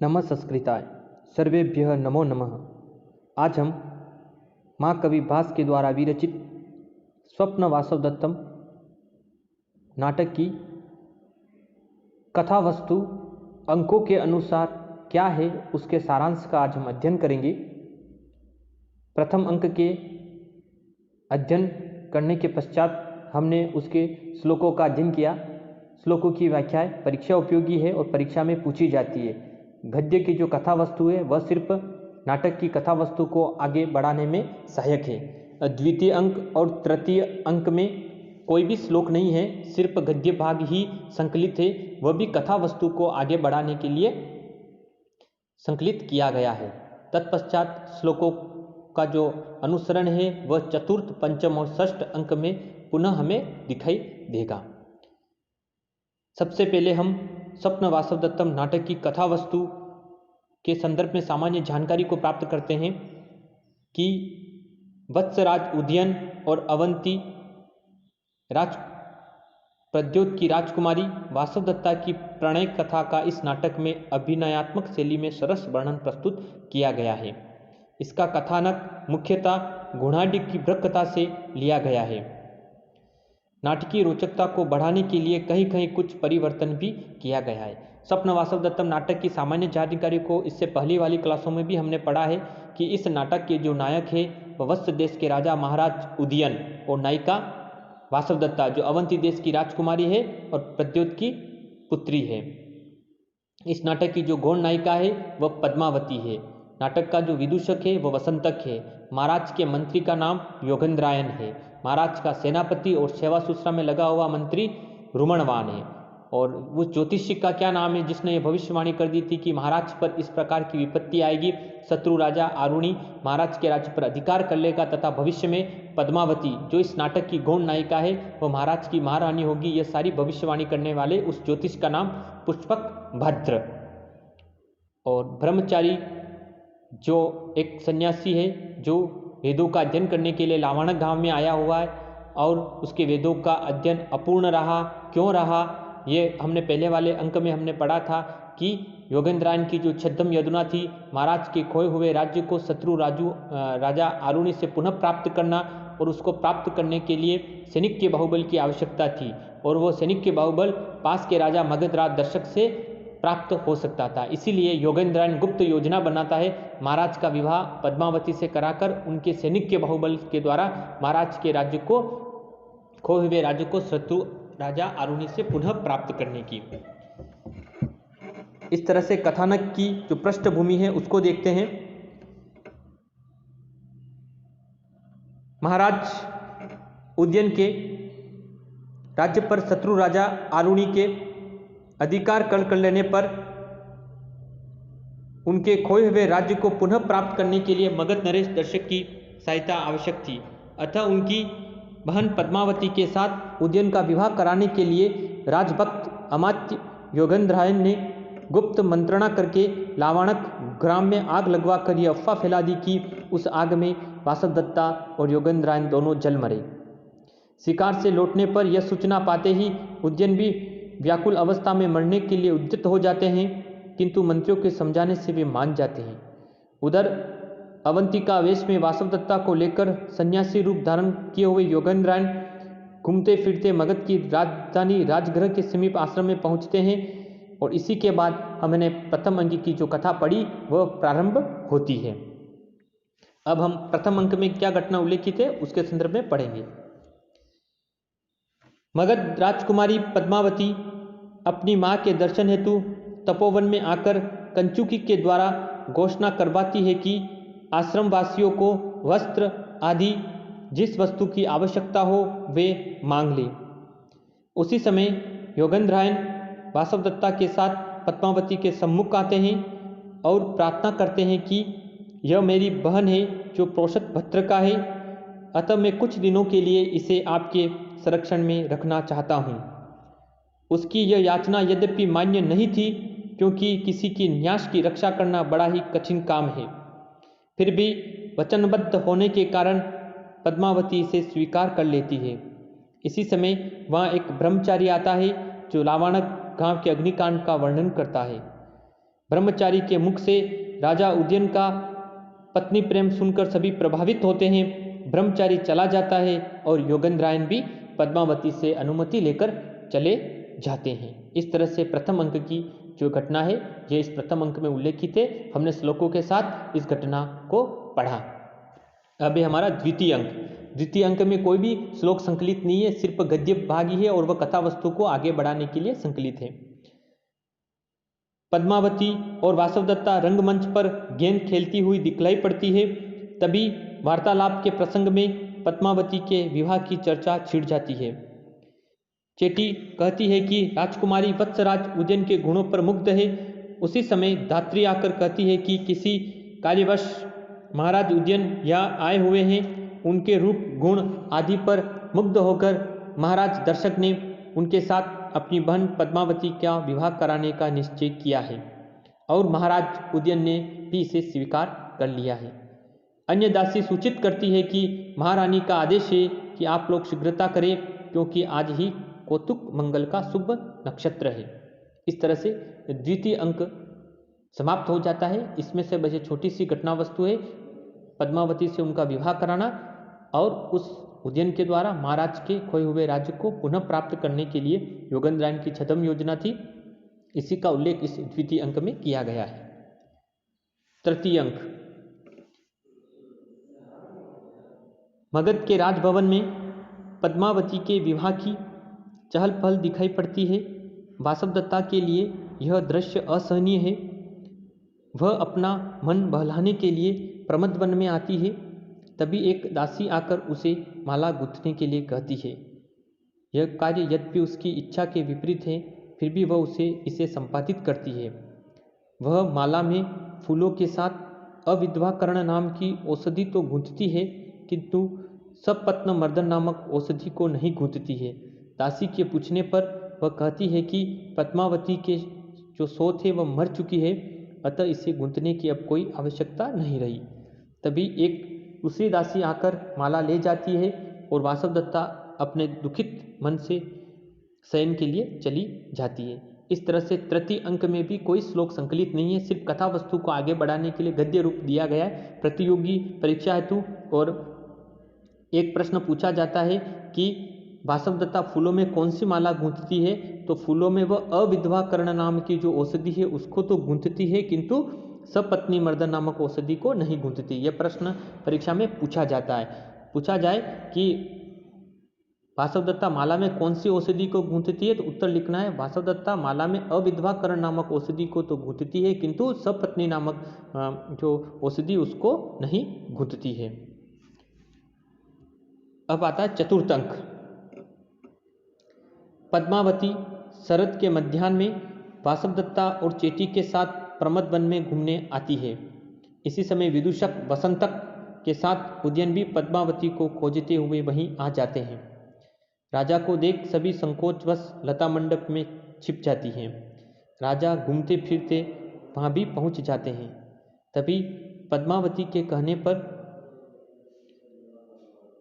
नमः संस्कृताय सर्वेभ्यः नमो नमः। आज हम माँ कवि भास के द्वारा विरचित स्वप्न वासवदत्तम नाटक की कथा वस्तु अंकों के अनुसार क्या है उसके सारांश का आज हम अध्ययन करेंगे। प्रथम अंक के अध्ययन करने के पश्चात हमने उसके श्लोकों का अध्ययन किया। श्लोकों की व्याख्याएं परीक्षा उपयोगी है और परीक्षा में पूछी जाती है। गद्य की जो कथा वस्तु है वह सिर्फ नाटक की कथा वस्तु को आगे बढ़ाने में सहायक है। द्वितीय अंक और तृतीय अंक में कोई भी श्लोक नहीं है, सिर्फ गद्य भाग ही संकलित है, वह भी कथा वस्तु को आगे बढ़ाने के लिए संकलित किया गया है। तत्पश्चात श्लोकों का जो अनुसरण है वह चतुर्थ, पंचम और षष्ठ अंक में पुनः हमें दिखाई देगा। सबसे पहले हम स्वप्न वासवदत्तम नाटक की कथा वस्तु के संदर्भ में सामान्य जानकारी को प्राप्त करते हैं कि वत्सराज उदयन और अवंती राज प्रद्योत की राजकुमारी वासवदत्ता की प्रणय कथा का इस नाटक में अभिनयात्मक शैली में सरस वर्णन प्रस्तुत किया गया है। इसका कथानक मुख्यतः गुणाढ़ी की वृक्कथा से लिया गया है। नाटकीय रोचकता को बढ़ाने के लिए कहीं कहीं कुछ परिवर्तन भी किया गया है। स्वप्न वासवदत्तम नाटक की सामान्य जानकारी को इससे पहली वाली क्लासों में भी हमने पढ़ा है कि इस नाटक के जो नायक है वह वत्स देश के राजा महाराज उदयन और नायिका वासवदत्ता जो अवंती देश की राजकुमारी है और प्रद्योत की पुत्री है। इस नाटक की जो गौण नायिका है वह पद्मावती है। नाटक का जो विदूषक है वह वसंतक है। महाराज के मंत्री का नाम योगेंद्रायन है। महाराज का सेनापति और सेवा सुश्रा में लगा हुआ मंत्री रुमणवान है। और उस ज्योतिषी का क्या नाम है जिसने ये भविष्यवाणी कर दी थी कि महाराज पर इस प्रकार की विपत्ति आएगी, शत्रु राजा आरुणी महाराज के राज्य पर अधिकार कर लेगा तथा भविष्य में पद्मावती जो इस नाटक की गौण नायिका है वह महाराज की महारानी होगी। यह सारी भविष्यवाणी करने वाले उस ज्योतिष का नाम पुष्पक भद्र। और ब्रह्मचारी जो एक सन्यासी है जो वेदों का अध्ययन करने के लिए लावाणक गांव में आया हुआ है और उसके वेदों का अध्ययन अपूर्ण रहा, क्यों रहा, ये हमने पहले वाले अंक में हमने पढ़ा था कि योगेंद्रायन की जो छद्म यदुना थी महाराज के खोए हुए राज्य को शत्रु राजा आरुणी से पुनः प्राप्त करना और उसको प्राप्त करने के लिए सैनिक के बाहुबल की आवश्यकता थी और वो सैनिक के बाहुबल पास के राजा मगधराज दर्शक से प्राप्त हो सकता था। इसीलिए योगेंद्रायन गुप्त योजना बनाता है महाराज का विवाह पद्मावती से कराकर उनके सैनिक के बाहुबल के द्वारा महाराज के राज्य को, खोए हुए राज्य को शत्रु राजा आरुणी से पुनः प्राप्त करने की। इस तरह से कथानक की जो पृष्ठभूमि है उसको देखते हैं। महाराज उदयन के राज्य पर शत्रु राजा आरुणी के अधिकार कर लेने पर उनके खोए हुए राज्य को पुनः प्राप्त करने के लिए मगध नरेश दर्शक की सहायता आवश्यक थी। अतः उनकी बहन पद्मावती के साथ उदयन का विवाह कराने के लिए राजभक्त अमात्य योगेंद्रायन ने गुप्त मंत्रणा करके लावाणक ग्राम में आग लगवा कर यह अफवाह फैला दी कि उस आग में वासवदत्ता और योगेंद्रायन दोनों जल मरे। शिकार से लौटने पर यह सूचना पाते ही उदयन भी व्याकुल अवस्था में मरने के लिए उद्यत हो जाते हैं, किंतु मंत्रियों के समझाने से वे मान जाते हैं। उधर अवंतिका वेश में वासवदत्ता को लेकर सन्यासी रूप धारण किए हुए योगेंद्रायन घूमते फिरते मगध की राजधानी राजगृह के समीप आश्रम में पहुंचते हैं और इसी के बाद हमने प्रथम अंक की जो कथा पढ़ी वह प्रारंभ होती है। अब हम प्रथम अंक में क्या घटना उल्लेखित है उसके संदर्भ में पढ़ेंगे। मगध राजकुमारी पद्मावती अपनी मां के दर्शन हेतु तपोवन में आकर कंचुकी के द्वारा घोषणा करवाती है कि आश्रम वासियों को वस्त्र आदि जिस वस्तु की आवश्यकता हो वे मांग ले। उसी समय योगेंद्रायन वासवदत्ता के साथ पद्मावती के सम्मुख आते हैं और प्रार्थना करते हैं कि यह मेरी बहन है जो पोषक भद्र का है, अतः मैं कुछ दिनों के लिए इसे आपके संरक्षण में रखना चाहता हूँ। उसकी यह याचना यद्यपि मान्य नहीं थी क्योंकि किसी की न्यास की रक्षा करना बड़ा ही कठिन काम है, फिर भी वचनबद्ध होने के कारण पद्मावती इसे स्वीकार कर लेती है। इसी समय वहाँ एक ब्रह्मचारी आता है जो लावाणक गांव के अग्निकांड का वर्णन करता है। ब्रह्मचारी के मुख से राजा उदयन का पत्नी प्रेम सुनकर सभी प्रभावित होते हैं। ब्रह्मचारी चला जाता है और योगेंद्रायण भी पद्मावती से अनुमति लेकर चले जाते हैं। इस तरह से प्रथम अंक की जो घटना है ये इस प्रथम अंक में उल्लेखित है। हमने श्लोकों के साथ इस घटना को पढ़ा। अब है हमारा द्वितीय अंक। द्वितीय अंक में कोई भी श्लोक संकलित नहीं है, सिर्फ गद्य भाग ही है और वह कथा वस्तु को आगे बढ़ाने के लिए संकलित है। पद्मावती और वासवदत्ता रंगमंच पर गेंद खेलती हुई दिखलाई पड़ती है। तभी वार्तालाप के प्रसंग में पद्मावती के विवाह की चर्चा छिड़ जाती है। चेटी कहती है कि राजकुमारी वत्सराज उदयन के गुणों पर मुग्ध है। उसी समय धात्री आकर कहती है कि किसी कार्यवश महाराज उदयन यहाँ आए हुए हैं। उनके रूप गुण आदि पर मुग्ध होकर महाराज दर्शक ने उनके साथ अपनी बहन पद्मावती का विवाह कराने का निश्चय किया है और महाराज उदयन ने भी इसे स्वीकार कर लिया है। अन्य दासी सूचित करती है कि महारानी का आदेश है कि आप लोग शीघ्रता करें क्योंकि आज ही कौतुक मंगल का शुभ नक्षत्र है। इस तरह से द्वितीय अंक समाप्त हो जाता है। इसमें से बस छोटी सी घटना वस्तु है, पद्मावती से उनका विवाह कराना और उस उदयन के द्वारा महाराज के खोए हुए राज्य को पुनः प्राप्त करने के लिए योगेंद्रायण की छद्म योजना थी। इसी का उल्लेख इस द्वितीय अंक में किया गया है। तृतीय अंक, मगध के राजभवन में पद्मावती के विवाह की चहल पहल दिखाई पड़ती है। वासवदत्ता के लिए यह दृश्य असहनीय है। वह अपना मन बहलाने के लिए प्रमद वन में आती है। तभी एक दासी आकर उसे माला गूंथने के लिए कहती है। यह कार्य यद्यपि उसकी इच्छा के विपरीत है, फिर भी वह इसे संपादित करती है। वह माला में फूलों के साथ अविद्वाकर्ण नाम की औषधि तो गूंथती है, किंतु सपत्न मर्दन नामक औषधि को नहीं गूंथती है। दासी के पूछने पर वह कहती है कि पद्मावती के जो सौ थे वह मर चुकी है, अतः इसे गूंथने की अब कोई आवश्यकता नहीं रही। तभी एक दूसरी दासी आकर माला ले जाती है और वासवदत्ता अपने दुखित मन से शयन के लिए चली जाती है। इस तरह से तृतीय अंक में भी कोई श्लोक संकलित नहीं है, सिर्फ कथा वस्तु को आगे बढ़ाने के लिए गद्य रूप दिया गया है प्रतियोगी परीक्षा हेतु। और एक प्रश्न पूछा जाता है कि वासवदत्ता फूलों में कौन सी माला गूंथती है, तो फूलों में वह अविद्वाकर्ण नाम की जो औषधि है उसको तो गूंथती है, किंतु सपत्नी मर्दन नामक औषधि को नहीं गूंथती। यह प्रश्न परीक्षा में पूछा जाता है। पूछा जाए कि वासवदत्ता माला में कौन सी औषधि को गूंथती है, तो उत्तर लिखना है वासवदत्ता माला में अविद्वाकर्ण नामक औषधि को तो गूंथती है, किंतु सपत्नी नामक जो औषधि उसको नहीं गूंथती है। अब आता है चतुर्थ अंक। पद्मावती शरद के मध्याह्न में वासवदत्ता और चेटी के साथ प्रमद वन में घूमने आती है। इसी समय विदूषक वसंतक के साथ उदयन भी पद्मावती को खोजते हुए वहीं आ जाते हैं। राजा को देख सभी संकोचवश लता मंडप में छिप जाती हैं। राजा घूमते फिरते वहाँ भी पहुँच जाते हैं। तभी पद्मावती के कहने पर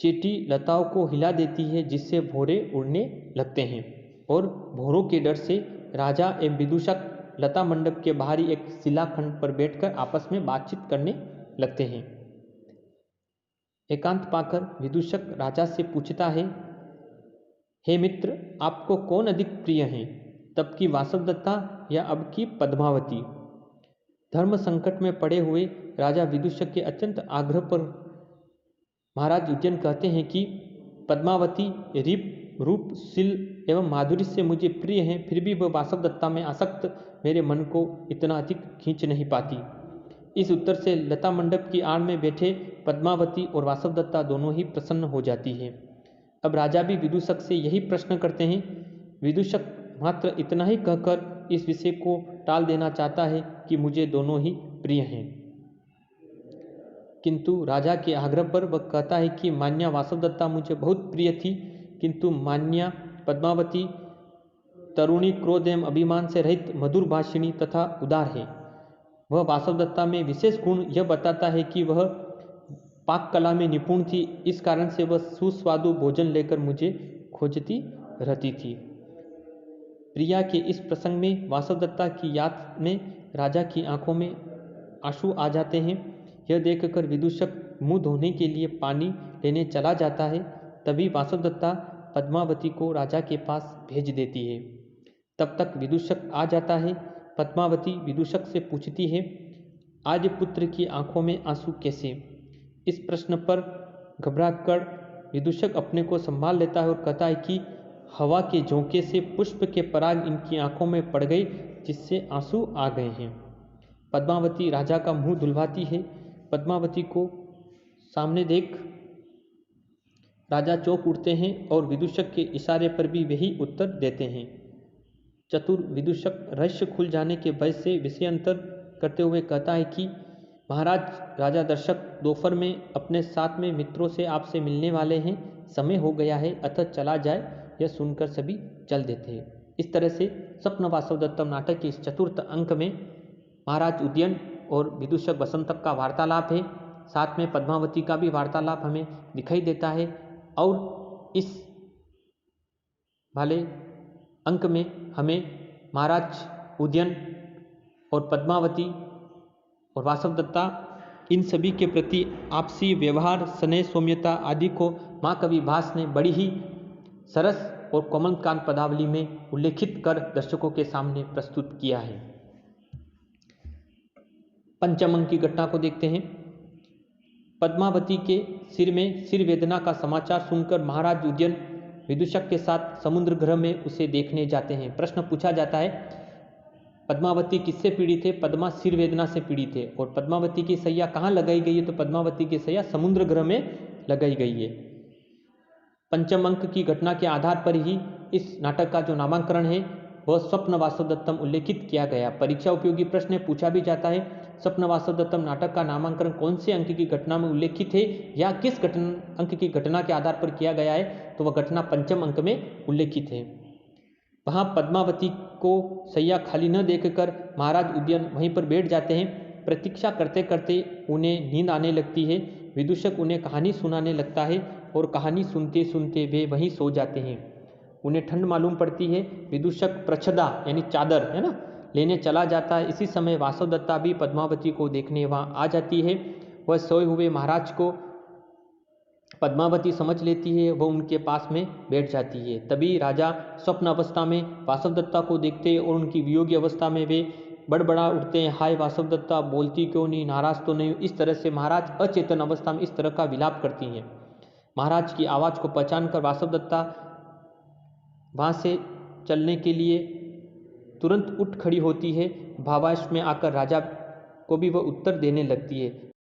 चेटी लताओं को हिला देती है, जिससे भौरे उड़ने लगते हैं और भौरों के डर से राजा एवं विदूषक लता मंडप के बाहरी एक शिलाखंड पर बैठकर आपस में बातचीत करने लगते हैं। एकांत पाकर विदूषक राजा से पूछता है, हे मित्र, आपको कौन अधिक प्रिय हैं, तब की वासवदत्ता या अब की पद्मावती? धर्म संकट में पड़े हुए राजा विदूषक के अत्यंत आग्रह पर महाराज उदयन कहते हैं कि पद्मावती रूप शील एवं माधुर्य से मुझे प्रिय हैं, फिर भी वह वासवदत्ता में आसक्त मेरे मन को इतना अधिक खींच नहीं पाती। इस उत्तर से लता मंडप की आड़ में बैठे पद्मावती और वासवदत्ता दोनों ही प्रसन्न हो जाती है। अब राजा भी विदूषक से यही प्रश्न करते हैं। विदूषक मात्र इतना ही कहकर इस विषय को टाल देना चाहता है कि मुझे दोनों ही प्रिय हैं, किंतु राजा के आग्रह पर वह कहता है कि मान्या वासवदत्ता मुझे बहुत प्रिय थी, किंतु मान्या पद्मावती तरुणी, क्रोध एवं अभिमान से रहित, मधुर भाषिणी तथा उदार है। वह वासवदत्ता में विशेष गुण यह बताता है कि वह पाक कला में निपुण थी। इस कारण से वह सुस्वादु भोजन लेकर मुझे खोजती रहती थी। प्रिया के इस प्रसंग में वासवदत्ता की याद में राजा की आंखों में आंसू आ जाते हैं। यह देखकर विदूषक मुंह धोने के लिए पानी लेने चला जाता है। तभी वासवदत्ता पद्मावती को राजा के पास भेज देती है। तब तक विदूषक आ जाता है। पद्मावती विदूषक से पूछती है, आज पुत्र की आंखों में आंसू कैसे? इस प्रश्न पर घबराकर विदूषक अपने को संभाल लेता है और कहता है कि हवा के झोंके से पुष्प के पराग इनकी आंखों में पड़ गई, जिससे आंसू आ गए हैं। पद्मावती राजा का मुंह धुलवाती है। पद्मावती को सामने देख राजा चौंक उठते हैं और विदूषक के इशारे पर भी वही उत्तर देते हैं। चतुर विदूषक रहस्य खुल जाने के भय से विषयांतर करते हुए कहता है कि महाराज, राजा दर्शक दोपहर में अपने साथ में मित्रों से आपसे मिलने वाले हैं, समय हो गया है, अतः चला जाए। यह सुनकर सभी चल देते हैं। इस तरह से स्वप्न वासवदत्तम नाटक के इस चतुर्थ अंक में महाराज उदयन और विदूषक वसंतक का वार्तालाप है। साथ में पद्मावती का भी वार्तालाप हमें दिखाई देता है। और इस वाले अंक में हमें महाराज उदयन और पद्मावती और वासवदत्ता इन सभी के प्रति आपसी व्यवहार, स्नेह, सौम्यता आदि को महाकवि भास ने बड़ी ही सरस और कोमलकांत पदावली में उल्लेखित कर दर्शकों के सामने प्रस्तुत किया है। पंचम अंक की घटना को देखते हैं। पद्मावती के सिर में सिर वेदना का समाचार सुनकर महाराज उदयन विदूषक के साथ समुद्र गृह में उसे देखने जाते हैं। प्रश्न पूछा जाता है, पद्मावती किससे पीड़ित है? पद्मा सिर वेदना से पीड़ित है। और पद्मावती की सैया कहाँ लगाई गई है? तो पद्मावती की सैया समुद्र गृह में लगाई गई है। पंचम अंक की घटना के आधार पर ही इस नाटक का जो नामांकन है वह स्वप्न वासवदत्तम उल्लेखित किया गया। परीक्षा उपयोगी प्रश्न पूछा भी जाता है, स्वप्न वासवदत्तम नाटक का नामांकन कौन से अंक की घटना में उल्लेखित है या किस अंक की घटना के आधार पर किया गया है? तो वह घटना पंचम अंक में उल्लेखित है। वहाँ पद्मावती को सैया खाली न देखकर महाराज उदयन वहीं पर बैठ जाते हैं। प्रतीक्षा करते करते उन्हें नींद आने लगती है। विदूषक उन्हें कहानी सुनाने लगता है और कहानी सुनते सुनते वे वहीं सो जाते हैं। उन्हें ठंड मालूम पड़ती है। विदूषक प्रच्छदा यानी चादर है ना लेने चला जाता है। इसी समय वासवदत्ता भी पद्मावती को देखने वहाँ आ जाती है। वह सोए हुए महाराज को पद्मावती समझ लेती है, वह उनके पास में बैठ जाती है। तभी राजा स्वप्न अवस्था में वासवदत्ता को देखते हैं और उनकी वियोगी अवस्था में वे बड़बड़ा उठते हैं, हाय वासवदत्ता, बोलती क्यों नहीं, नाराज तो नहीं? इस तरह से महाराज अचेतन अवस्था में इस तरह का विलाप करती हैं। महाराज की आवाज़ को पहचान कर वासवदत्ता वहाँ से चलने के लिए तुरंत उठ खड़ी होती है। भावावेश में आकर राजा को भी वह उत्तर देने लगती है।